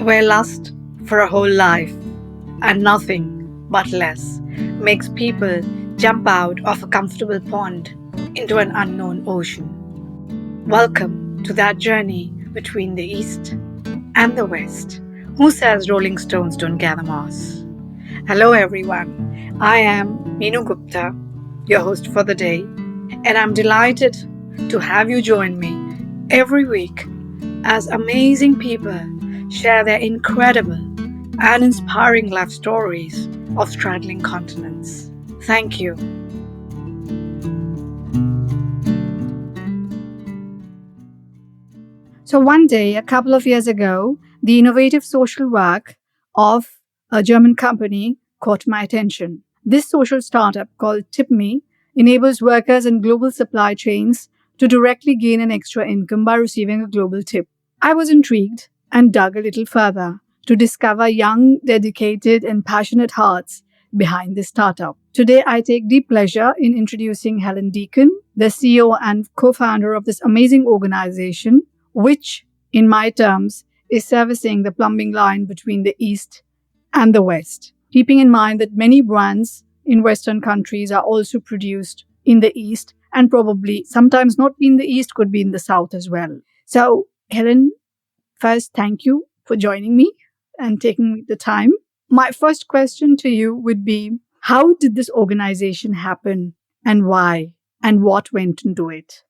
where lust for a whole life and nothing but less makes people jump out of a comfortable pond into an unknown ocean. Welcome to that journey between the East and the West. Who says Rolling Stones don't gather moss? Hello, everyone. I am Meenu Gupta, your host for the day, and I'm delighted to have you join me every week as amazing people share their incredible and inspiring life stories of straddling continents. Thank you. So, one day, a couple of years ago, the innovative social work of a German company caught my attention. This social startup called TipMe enables workers in global supply chains to directly gain an extra income by receiving a global tip. I was intrigued and dug a little further to discover young, dedicated, and passionate hearts behind this startup. Today, I take deep pleasure in introducing Helen Deacon, the CEO and co-founder of this amazing organization, which, in my terms, is servicing the plumbing line between the East and the West, keeping in mind that many brands in Western countries are also produced in the East and probably sometimes not in the East, could be in the South as well. So, Helen, first, thank you for joining me and taking the time. My first question to you would be, how did this organization happen and why and what went into it?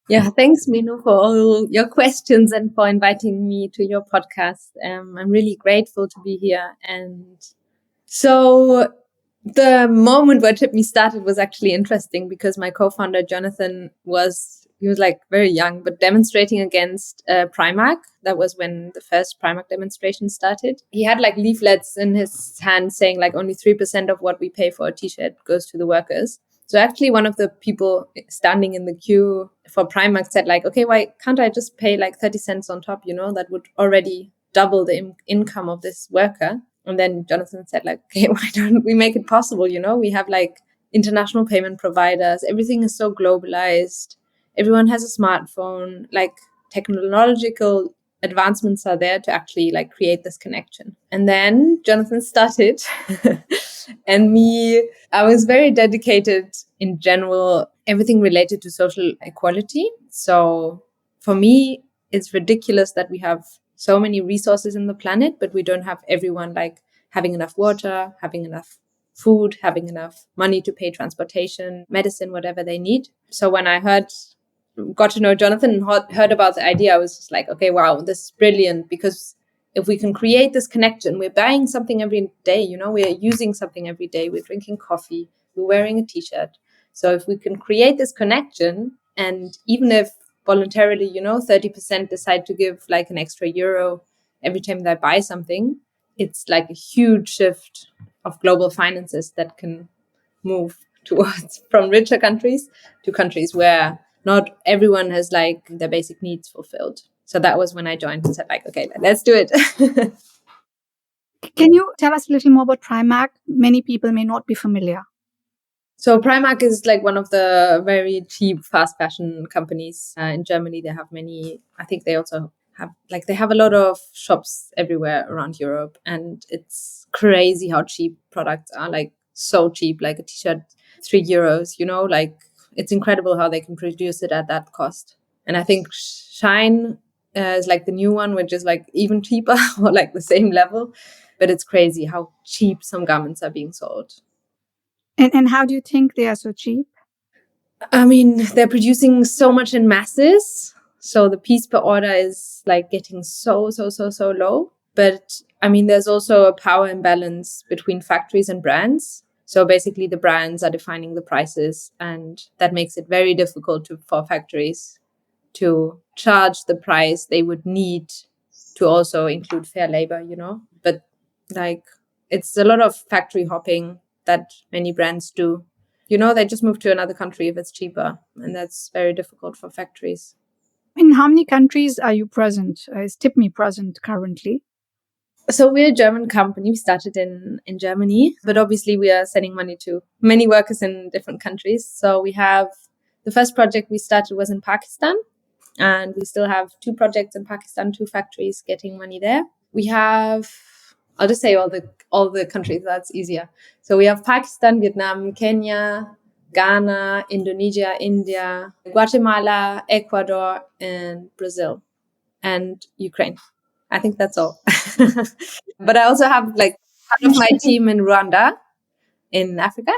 Yeah, thanks, Meenu, for all your questions and for inviting me to your podcast. I'm really grateful to be here. And so the moment where TipMe started was actually interesting because my co-founder, Jonathan, he was like very young, but demonstrating against Primark. That was when the first Primark demonstration started. He had like leaflets in his hand saying like only 3% of what we pay for a t-shirt goes to the workers. So actually one of the people standing in the queue for Primark said like, okay, why can't I just pay like 30 cents on top? That would already double the income of this worker. And then Jonathan said like, okay, why don't we make it possible? We have like international payment providers. Everything is so globalized. Everyone has a smartphone. Like technological advancements are there to actually like create this connection. And then Jonathan started and I was very dedicated in general, everything related to social equality. So for me, it's ridiculous that we have so many resources in the planet, but we don't have everyone like having enough water, having enough food, having enough money to pay transportation, medicine, whatever they need. So when I got to know Jonathan and heard about the idea, I was just like, okay, wow, this is brilliant, because if we can create this connection, we're buying something every day, we're using something every day, we're drinking coffee, we're wearing a t-shirt. So if we can create this connection, and even if voluntarily, 30% decide to give like an extra euro every time they buy something, it's like a huge shift of global finances that can move towards from richer countries to countries where not everyone has like their basic needs fulfilled. So that was when I joined and said like, okay, let's do it. Can you tell us a little more about Primark? Many people may not be familiar. So Primark is like one of the very cheap fast fashion companies in Germany. They have many, I think they also they have a lot of shops everywhere around Europe, and it's crazy how cheap products are, like so cheap, like a t-shirt, €3, like it's incredible how they can produce it at that cost. And I think Shine is like the new one, which is like even cheaper or like the same level, but it's crazy how cheap some garments are being sold. And how do you think they are so cheap? I mean, they're producing so much in masses. So the piece per order is like getting so low. But I mean, there's also a power imbalance between factories and brands. So basically the brands are defining the prices, and that makes it very difficult for factories to charge the price they would need to also include fair labor, But like, it's a lot of factory hopping that many brands do. They just move to another country if it's cheaper, and that's very difficult for factories. In how many countries are you present? Is TipMe present currently? So we're a German company. We started in Germany, but obviously we are sending money to many workers in different countries. So we have the first project we started was in Pakistan. And we still have 2 projects in Pakistan, 2 factories getting money there. We have, I'll just say all the countries, that's easier. So we have Pakistan, Vietnam, Kenya, Ghana, Indonesia, India, Guatemala, Ecuador, and Brazil, and Ukraine. I think that's all. But I also have like part of my team in Rwanda in Africa.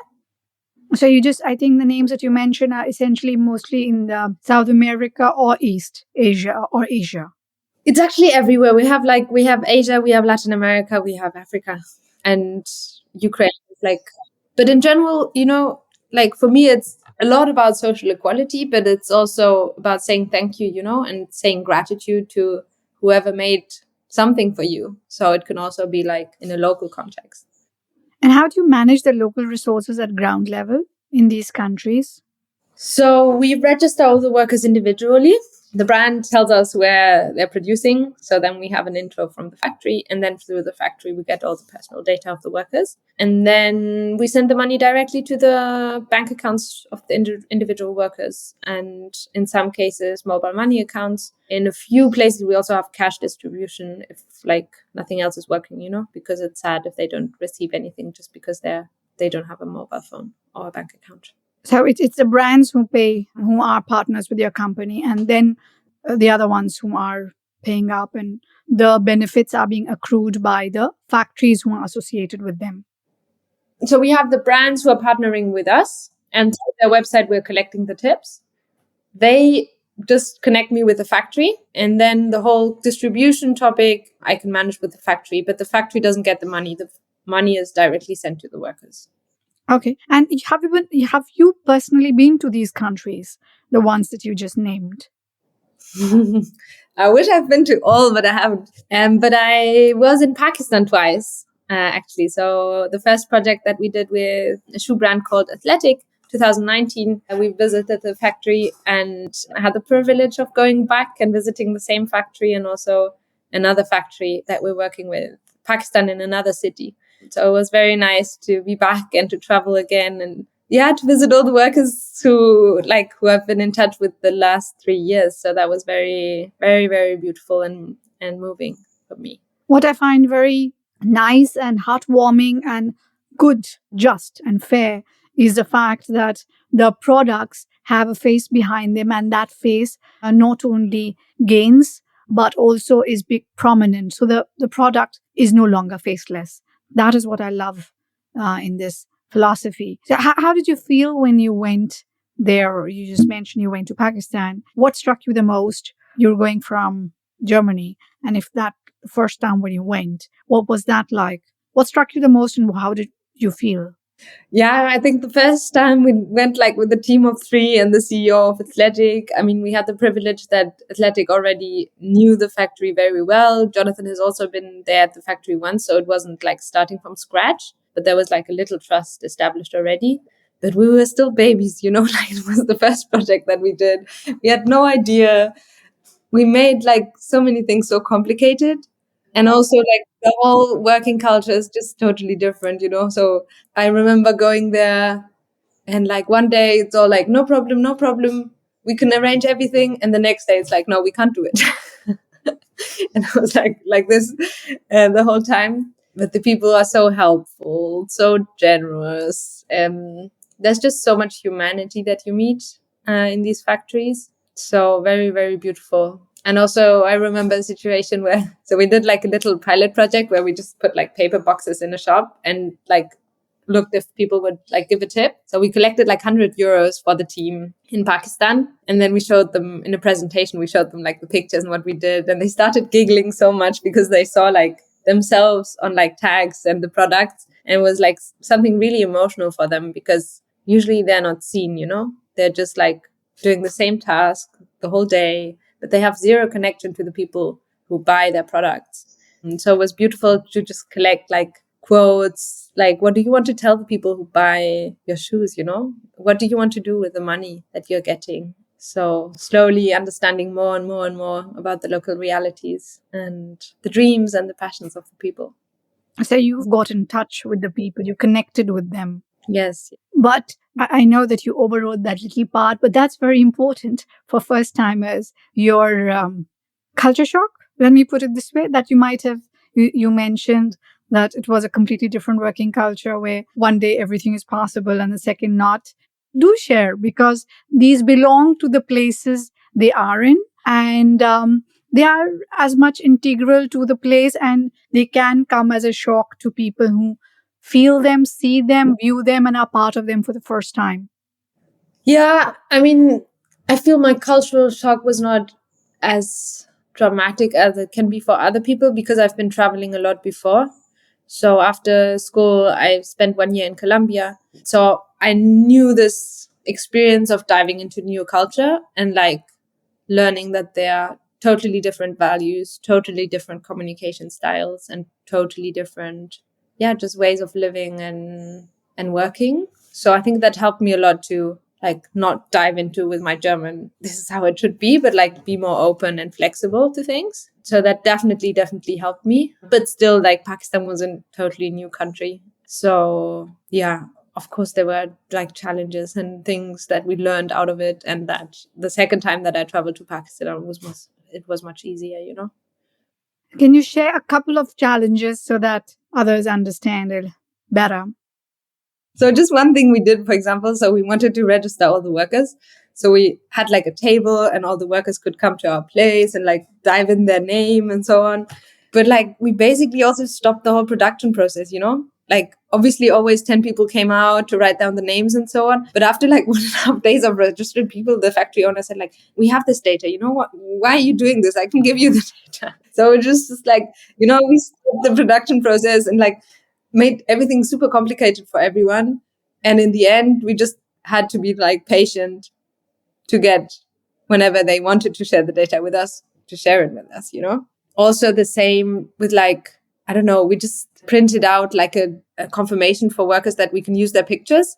So I think the names that you mentioned are essentially mostly in the South America or East Asia or Asia. It's actually everywhere. We have Asia, we have Latin America, we have Africa, and Ukraine. But in general, like for me, it's a lot about social equality, but it's also about saying thank you, and saying gratitude to whoever made something for you. So it can also be like in a local context. And how do you manage the local resources at ground level in these countries? So we register all the workers individually. The brand tells us where they're producing. So then we have an intro from the factory. And then through the factory, we get all the personal data of the workers. And then we send the money directly to the bank accounts of the individual workers. And in some cases, mobile money accounts. In a few places, we also have cash distribution if like nothing else is working, because it's sad if they don't receive anything just because they don't have a mobile phone or a bank account. So it's the brands who are partners with your company, and then the other ones who are paying up, and the benefits are being accrued by the factories who are associated with them. So we have the brands who are partnering with us, and through their website, we're collecting the tips. They just connect me with the factory, and then the whole distribution topic I can manage with the factory, but the factory doesn't get the money. The money is directly sent to the workers. Okay. And have you personally been to these countries, the ones that you just named? I wish I've been to all, but I haven't. But I was in Pakistan twice, actually. So the first project that we did with a shoe brand called Athletic, 2019, and we visited the factory, and I had the privilege of going back and visiting the same factory and also another factory that we're working with, Pakistan, in another city. So it was very nice to be back and to travel again, and to visit all the workers who I've been in touch with the last 3 years. So that was very, very, very beautiful and moving for me. What I find very nice and heartwarming and good, just and fair is the fact that the products have a face behind them, and that face not only gains but also is big prominent. So the product is no longer faceless. That is what I love in this philosophy. So how did you feel when you went there? You just mentioned you went to Pakistan. What struck you the most? You're going from Germany, and if that first time when you went, what was that like? What struck you the most, and how did you feel? Yeah, I think the first time we went with a team of 3 and the CEO of Athletic. I mean, we had the privilege that Athletic already knew the factory very well. Jonathan has also been there at the factory once, so it wasn't starting from scratch, but there was a little trust established already. But we were still babies, it was the first project that we did. We had no idea. We made so many things so complicated. And also the whole working culture is just totally different, So I remember going there and one day it's all no problem, no problem. We can arrange everything. And the next day it's no, we can't do it. And I was like this the whole time. But the people are so helpful, so generous. There's just so much humanity that you meet in these factories. So very, very beautiful. And also I remember a situation where, so we did a little pilot project where we just put paper boxes in a shop and looked if people would give a tip. So we collected 100 euros for the team in Pakistan. And then we showed them in a presentation, we showed them the pictures and what we did. And they started giggling so much because they saw themselves on tags and the products. And it was something really emotional for them because usually they're not seen, they're just doing the same task the whole day, but they have zero connection to the people who buy their products. And so it was beautiful to just collect quotes, what do you want to tell the people who buy your shoes, What do you want to do with the money that you're getting? So slowly understanding more and more and more about the local realities and the dreams and the passions of the people. So you've got in touch with the people, you connected with them. Yes. But I know that you overrode that little part, but that's very important for first timers. Your culture shock, let me put it this way, that you might have, you mentioned that it was a completely different working culture where one day everything is possible and the second not. Do share, because these belong to the places they are in, and they are as much integral to the place, and they can come as a shock to people who feel them, see them, view them, and are part of them for the first time. Yeah, I mean, I feel my cultural shock was not as dramatic as it can be for other people because I've been traveling a lot before. So after school, I spent 1 year in Colombia. So I knew this experience of diving into new culture and like learning that there are totally different values, totally different communication styles, and totally different, yeah, just ways of living and working. So I think that helped me a lot to like not dive into with my German, this is how it should be, but like be more open and flexible to things. So that definitely helped me. But still, like Pakistan was a totally new country. So yeah, of course there were like challenges and things that we learned out of it, and that the second time that I traveled to Pakistan was much easier, you know. Can you share a couple of challenges so that others understand it better? So just one thing we did, for example, so we wanted to register all the workers. So we had like a table and all the workers could come to our place and like dive in their name and so on. But like we basically also stopped the whole production process, you know? Like obviously always 10 people came out to write down the names and so on. But after like 1.5 days of registered people, the factory owner said like, we have this data, you know what? Why are you doing this? I can give you the data. So it just like, you know, we stopped the production process and like made everything super complicated for everyone. And in the end, we just had to be like patient to get whenever they wanted to share the data with us, to share it with us, you know? Also the same with like, I don't know, we just printed out like a confirmation for workers that we can use their pictures.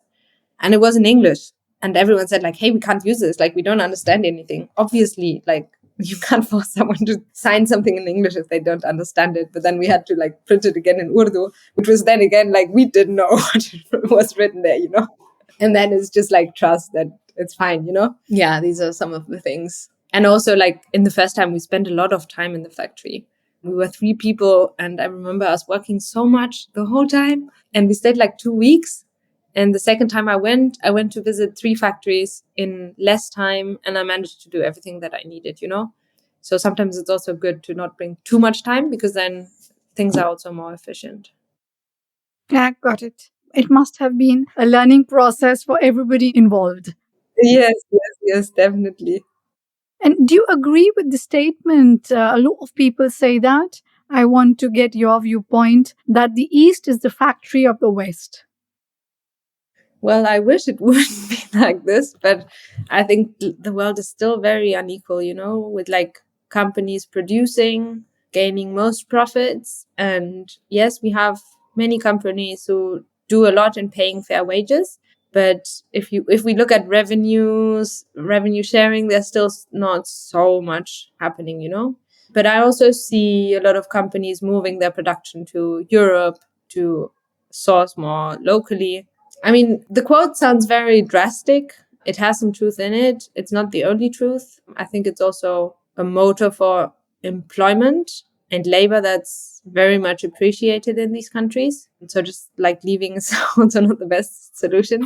And it was in English. And everyone said like, hey, we can't use this. Like, we don't understand anything. Obviously, like, you can't force someone to sign something in English if they don't understand it. But then we had to like print it again in Urdu, which was then again, like, we didn't know what was written there, you know? And then it's just like trust that it's fine, you know? Yeah, these are some of the things. And also, like, in the first time, we spent a lot of time in the factory. We were 3 people, and I remember us working so much the whole time. And we stayed like 2 weeks. And the second time I went to visit 3 factories in less time, and I managed to do everything that I needed, you know? So sometimes it's also good to not bring too much time because then things are also more efficient. Yeah, got it. It must have been a learning process for everybody involved. Yes, definitely. And do you agree with the statement? A lot of people say that. I want to get your viewpoint that the East is the factory of the West. Well, I wish it wouldn't be like this, but I think the world is still very unequal, you know, with like companies producing, gaining most profits. And yes, we have many companies who do a lot in paying fair wages. But if we look at revenue sharing, there's still not so much happening, you know. But I also see a lot of companies moving their production to Europe to source more locally. I mean, the quote sounds very drastic. It has some truth in it. It's not the only truth. I think it's also a motor for employment and labor that's very much appreciated in these countries. And so just like leaving is also not the best solution.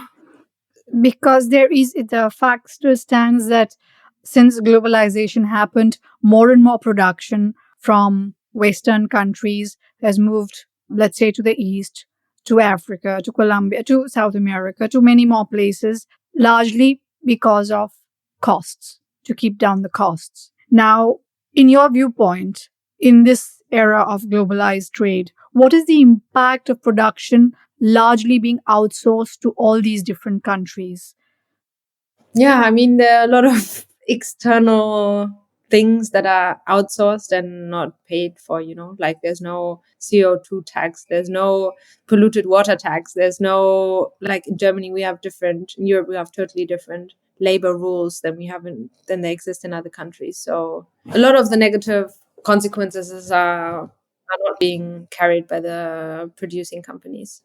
Because there is the fact still stands that since globalization happened, more and more production from Western countries has moved, let's say, to the East, to Africa, to Colombia, to South America, to many more places, largely because of costs, to keep down the costs. Now, in your viewpoint, in this era of globalized trade, what is the impact of production largely being outsourced to all these different countries? Yeah, I mean, there are a lot of external things that are outsourced and not paid for, you know, like there's no CO2 tax, there's no polluted water tax, there's no, like in Germany, we have different, in Europe, we have totally different labor rules than they exist in other countries. So a lot of the negative consequences are not being carried by the producing companies.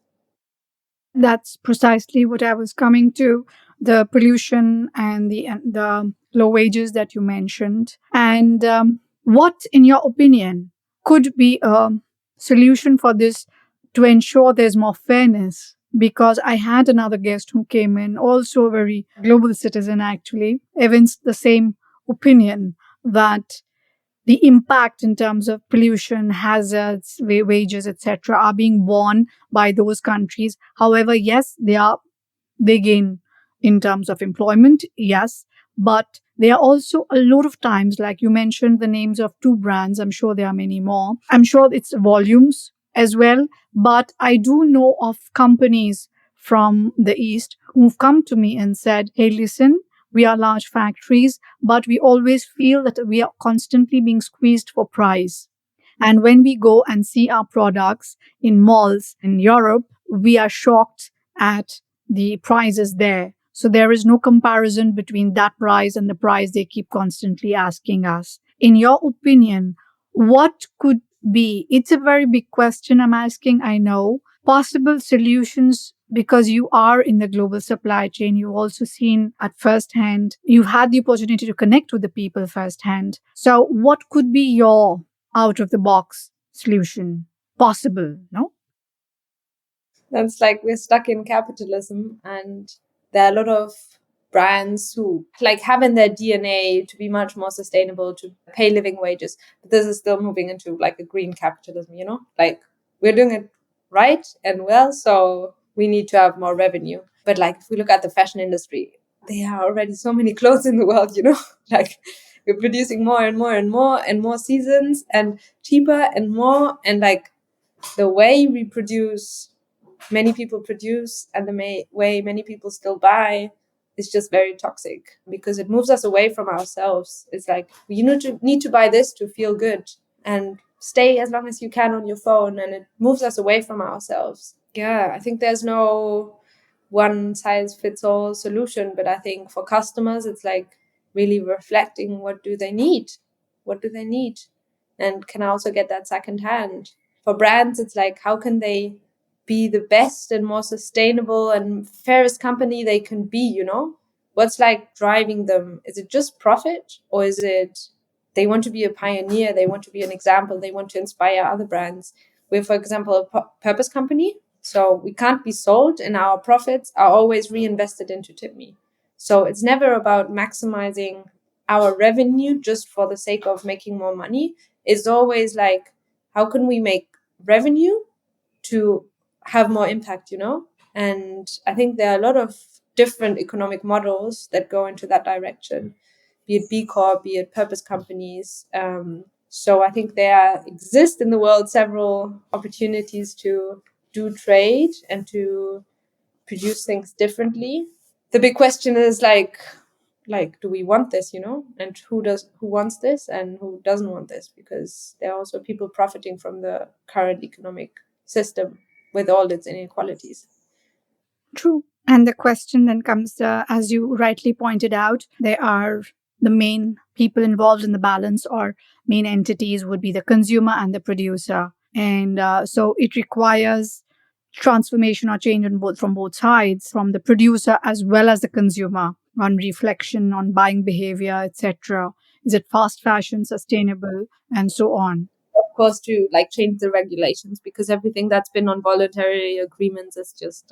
That's precisely what I was coming to, the pollution and the low wages that you mentioned. And what, in your opinion, could be a solution for this to ensure there's more fairness? Because I had another guest who came in, also a very global citizen, actually, evinced the same opinion that the impact in terms of pollution, hazards, wages, etc., are being borne by those countries. However, yes, they gain in terms of employment, yes, but there are also a lot of times, like you mentioned, the names of two brands. I'm sure there are many more. I'm sure it's volumes as well, but I do know of companies from the East who've come to me and said, hey, listen, we are large factories, but we always feel that we are constantly being squeezed for price. And when we go and see our products in malls in Europe, we are shocked at the prices there. So there is no comparison between that price and the price they keep constantly asking us. In your opinion, what could be? It's a very big question I'm asking, I know. Possible solutions, because you are in the global supply chain. You've also seen at first hand, you've had the opportunity to connect with the people firsthand. So what could be your out of the box solution possible? No? That's like we're stuck in capitalism, and there are a lot of brands who like have in their DNA to be much more sustainable, to pay living wages. But this is still moving into like a green capitalism, you know? Like we're doing it right and well, so we need to have more revenue. But like if we look at the fashion industry, there are already so many clothes in the world, you know? Like we're producing more and more and more and more seasons and cheaper and more, and like the way we produce, many people produce, and the way many people still buy is just very toxic because it moves us away from ourselves. It's like you need to buy this to feel good and stay as long as you can on your phone, and it moves us away from ourselves. Yeah, I think there's no one size fits all solution, but I think for customers it's like really reflecting what do they need, what do they need, and can I also get that secondhand. For brands it's like how can they be the best and more sustainable and fairest company they can be, you know? What's like driving them? Is it just profit, or is it they want to be a pioneer, they want to be an example, they want to inspire other brands? We're, for example, a purpose company, so we can't be sold, and our profits are always reinvested into TipMe. So it's never about maximizing our revenue just for the sake of making more money. It's always like, how can we make revenue to have more impact, you know? And I think there are a lot of different economic models that go into that direction, be it B Corp, be it purpose companies. So I think there exist in the world several opportunities to do trade and to produce things differently. The big question is like do we want this, you know, and who wants this and who doesn't want this, because there are also people profiting from the current economic system with all its inequalities. True. And the question then comes, as you rightly pointed out, there are the main people involved in the balance, or main entities would be the consumer and the producer. And so it requires transformation or change on both, from both sides, from the producer as well as the consumer, on reflection, on buying behavior, etc. Is it fast fashion, sustainable, and so on? Of course, to like change the regulations, because everything that's been on voluntary agreements is just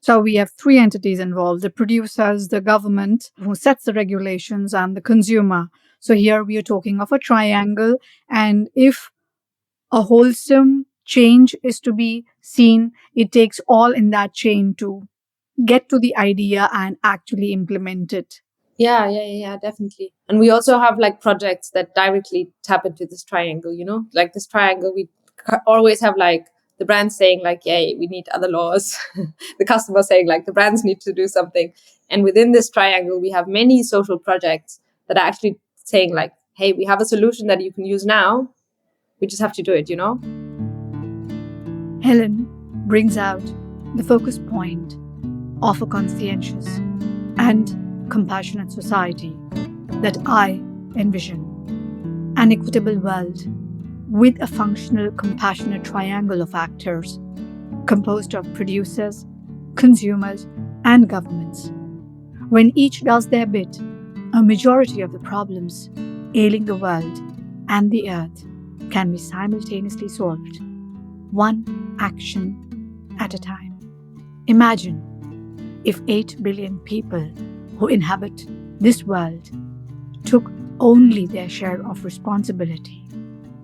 So we have three entities involved: the producers, the government who sets the regulations, and the consumer. So here we are talking of a triangle. And if a wholesome change is to be seen, it takes all in that chain to get to the idea and actually implement it. yeah, definitely. And we also have like projects that directly tap into this triangle, you know, like this triangle. We always have like the brands saying like, yay, we need other laws. The customer saying like the brands need to do something. And within this triangle, we have many social projects that are actually saying like, hey, we have a solution that you can use now. We just have to do it, you know? Helen brings out the focus point of a conscientious and compassionate society that I envision: an equitable world with a functional, compassionate triangle of actors. composed of producers, consumers, and governments. When each does their bit, a majority of the problems ailing the world and the earth can be simultaneously solved, one action at a time. Imagine if 8 billion people who inhabit this world took only their share of responsibility.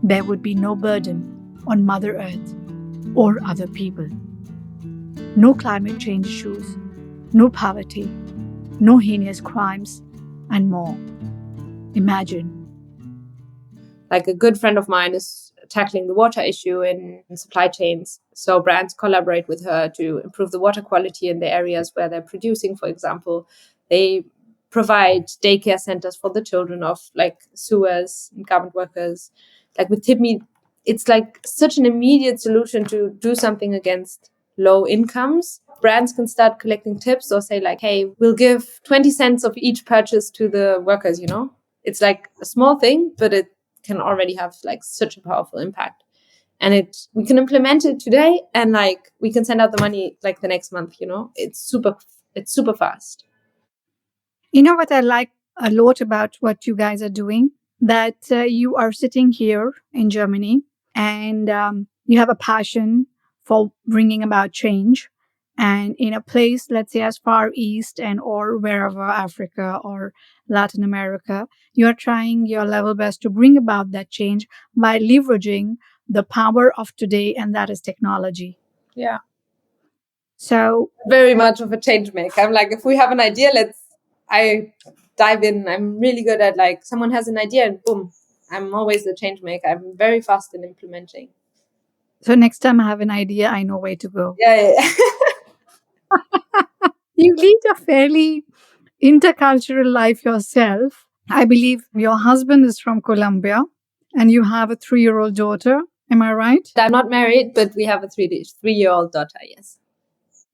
There would be no burden on Mother Earth or other people. No climate change issues, no poverty, no heinous crimes, and more. Imagine. Like a good friend of mine is tackling the water issue in supply chains. So brands collaborate with her to improve the water quality in the areas where they're producing, for example. They provide daycare centers for the children of like sewers and garment workers. Like with TipMe, it's like such an immediate solution to do something against low incomes. Brands can start collecting tips or say like, hey, we'll give 20 cents of each purchase to the workers, you know? It's like a small thing, but it can already have like such a powerful impact. And we can implement it today and like we can send out the money like the next month, you know? It's super fast. You know what I like a lot about what you guys are doing? That you are sitting here in Germany and you have a passion for bringing about change. And in a place, let's say as far east and or wherever, Africa or Latin America, you are trying your level best to bring about that change by leveraging the power of today, and that is technology. Yeah. So Very much of a change maker. I'm like, if we have an idea, I dive in. I'm really good at like, someone has an idea and boom, I'm always the change maker. I'm very fast in implementing. So next time I have an idea, I know where to go. Yeah. You lead a fairly intercultural life yourself. I believe your husband is from Colombia and you have a 3-year-old daughter. Am I right? I'm not married, but we have a 3-year-old daughter, yes.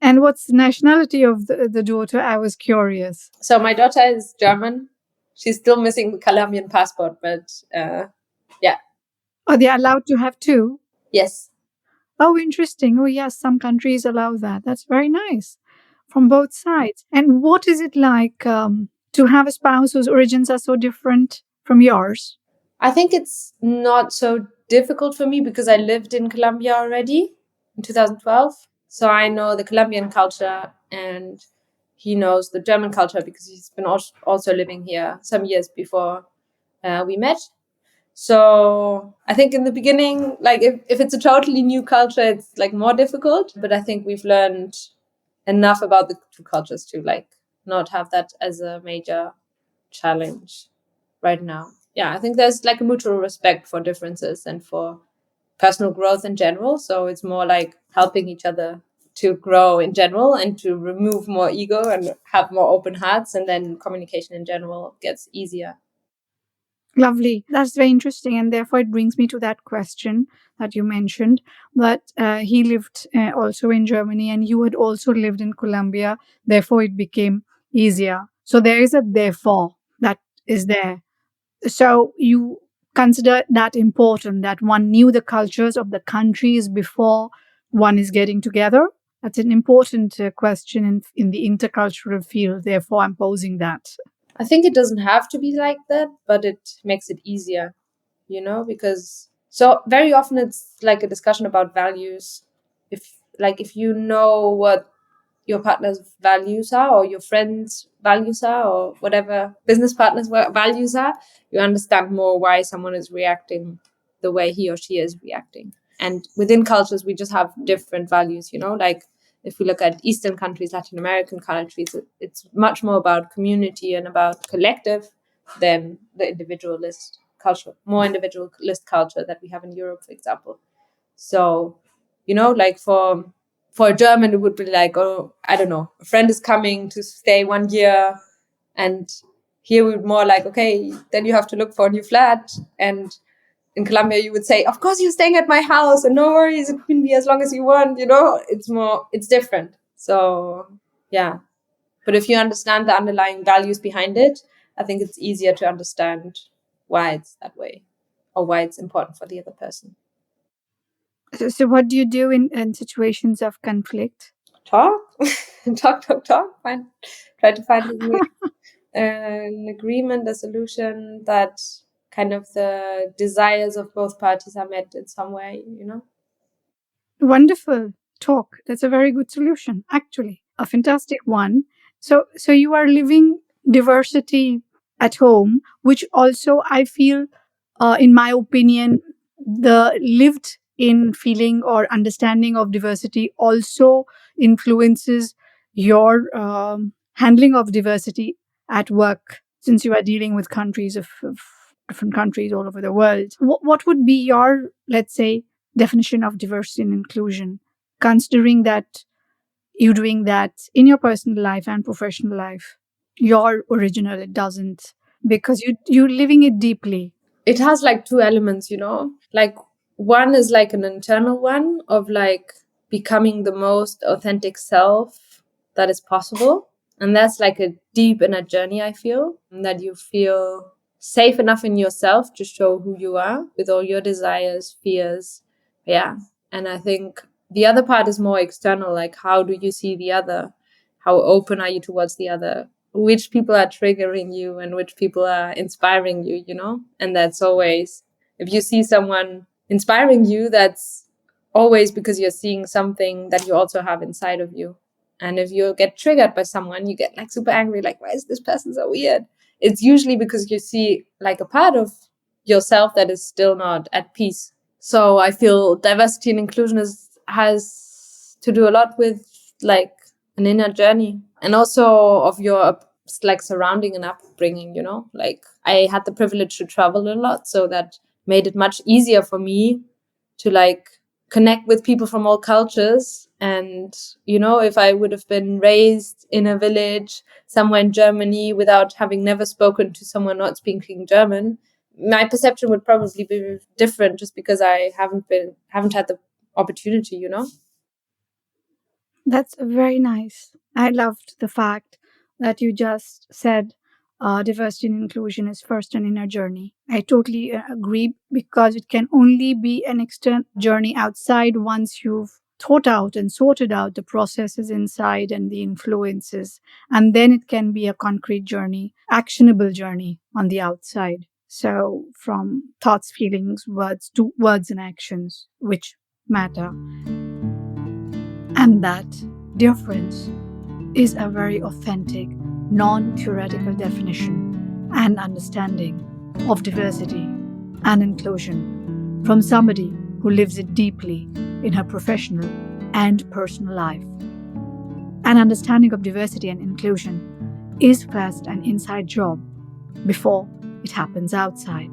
And what's the nationality of the daughter? I was curious. So my daughter is German. She's still missing the Colombian passport, but yeah. Oh, they're allowed to have two? Yes. Oh, interesting. Oh, yes, some countries allow that. That's very nice from both sides. And what is it like to have a spouse whose origins are so different from yours? I think it's not so difficult for me because I lived in Colombia already in 2012. So I know the Colombian culture and he knows the German culture because he's been also living here some years before we met. So I think in the beginning, like if it's a totally new culture, it's like more difficult. But I think we've learned enough about the two cultures to like not have that as a major challenge right now. Yeah, I think there's like a mutual respect for differences and for personal growth in general. So it's more like helping each other to grow in general and to remove more ego and have more open hearts. And then communication in general gets easier. Lovely. That's very interesting. And therefore, it brings me to that question that you mentioned that he lived also in Germany and you had also lived in Colombia. Therefore, it became easier. So there is a therefore that is there. So you consider that important that one knew the cultures of the countries before one is getting together. That's an important question in the intercultural field. Therefore, I'm posing that. I think it doesn't have to be like that, but it makes it easier, you know, because so very often it's like a discussion about values. If you know what your partner's values are or your friends' values are or whatever business partners' values are, you understand more why someone is reacting the way he or she is reacting. And within cultures, we just have different values, you know, like if we look at Eastern countries, Latin American countries, it's much more about community and about collective than the individualist culture, more individualist culture that we have in Europe, for example. So, you know, like for a German, it would be like, oh, I don't know, a friend is coming to stay 1 year, and here we would more like, okay, then you have to look for a new flat. And in Colombia, you would say, of course, you're staying at my house, and no worries, it can be as long as you want. You know, it's different. So yeah, but if you understand the underlying values behind it, I think it's easier to understand why it's that way or why it's important for the other person. So what do you do in situations of conflict? Talk, talk. Try to find an agreement, a solution that kind of the desires of both parties are met in some way, you know? Wonderful talk. That's a very good solution, actually. A fantastic one. So you are living diversity at home, which also I feel, in my opinion, the lived in feeling or understanding of diversity also influences your handling of diversity at work, since you are dealing with countries of different countries all over the world. What would be your, let's say, definition of diversity and inclusion, considering that you doing that in your personal life and professional life? Your original, it doesn't, because you're living it deeply. It has like two elements, you know? Like one is like an internal one of like becoming the most authentic self that is possible. And that's like a deep inner journey, I feel, that you feel safe enough in yourself to show who you are with all your desires, fears. Yeah. And I think the other part is more external, like how do you see the other? How open are you towards the other? Which people are triggering you and which people are inspiring you, you know? And that's always, if you see someone inspiring you, that's always because you're seeing something that you also have inside of you. And if you get triggered by someone, you get like super angry, like, why is this person so weird? It's usually because you see like a part of yourself that is still not at peace. So I feel diversity and inclusion has to do a lot with like an inner journey and also of your like surrounding and upbringing, you know? Like I had the privilege to travel a lot, so that made it much easier for me to like connect with people from all cultures. And, you know, if I would have been raised in a village somewhere in Germany without having never spoken to someone not speaking German, my perception would probably be different just because I haven't had the opportunity, you know? That's very nice. I loved the fact that you just said diversity and inclusion is first an inner journey. I totally agree, because it can only be an external journey outside once you've thought out and sorted out the processes inside and the influences. And then it can be a concrete journey, actionable journey on the outside. So from thoughts, feelings, words to words and actions, which matter. And that, dear friends, is a very authentic, non theoretical definition and understanding of diversity and inclusion from somebody who lives it deeply in her professional and personal life. An understanding of diversity and inclusion is first an inside job before it happens outside.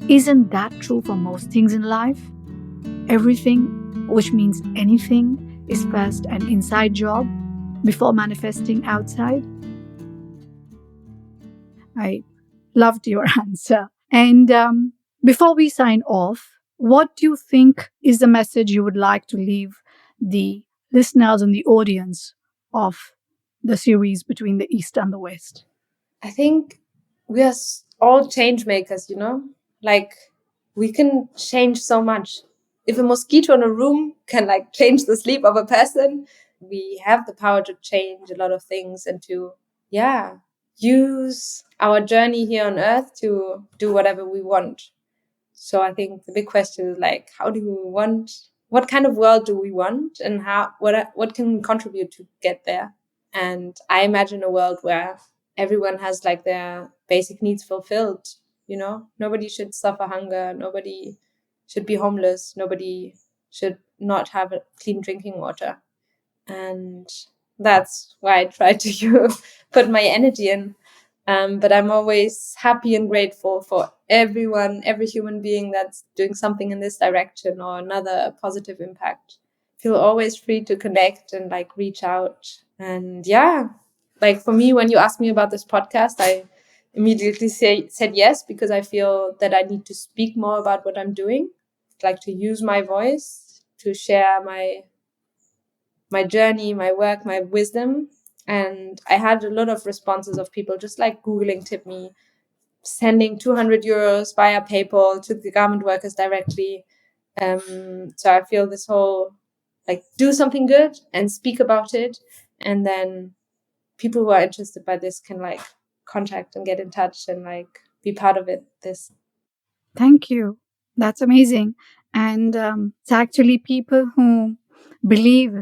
Isn't that true for most things in life? Everything, which means anything, is first an inside job before manifesting outside? I loved your answer. And before we sign off, what do you think is the message you would like to leave the listeners and the audience of the series Between the East and the West? I think we are all change makers, you know? Like we can change so much. If a mosquito in a room can like change the sleep of a person, we have the power to change a lot of things and to, yeah, use our journey here on earth to do whatever we want. So I think the big question is like, how do we want, what kind of world do we want and what can we contribute to get there? And I imagine a world where everyone has like their basic needs fulfilled. You know, nobody should suffer hunger. Nobody should be homeless. Nobody should not have a clean drinking water. And that's why I try to put my energy in. But I'm always happy and grateful for everyone, every human being that's doing something in this direction or another positive impact. Feel always free to connect and like reach out. And yeah, like for me, when you asked me about this podcast, I immediately said yes, because I feel that I need to speak more about what I'm doing, like to use my voice to share my journey, my work, my wisdom. And I had a lot of responses of people just like Googling tip me, sending 200 euros via PayPal to the garment workers directly. So I feel this whole like do something good and speak about it, and then people who are interested by this can like contact and get in touch and like be part of it. This. Thank you. That's amazing. And it's actually people who believe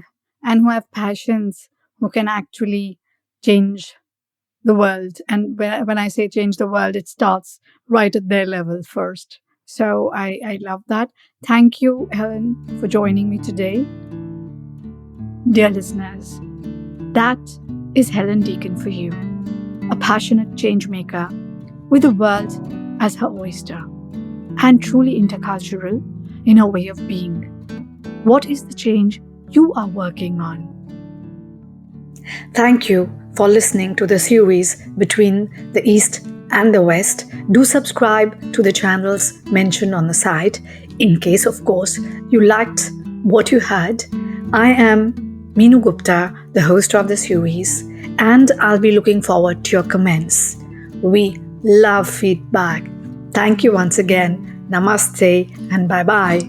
and who have passions who can actually change the world. And when I say change the world, it starts right at their level first. So I love that. Thank you, Helen, for joining me today. Dear listeners, that is Helen Deacon for you, a passionate change maker with the world as her oyster and truly intercultural in her way of being. What is the change you are working on? Thank you for listening to the series Between the East and the West. Do subscribe to the channels mentioned on the site in case, of course, you liked what you heard. I am Meenu Gupta, the host of the series, and I'll be looking forward to your comments. We love feedback. Thank you once again. Namaste and bye-bye.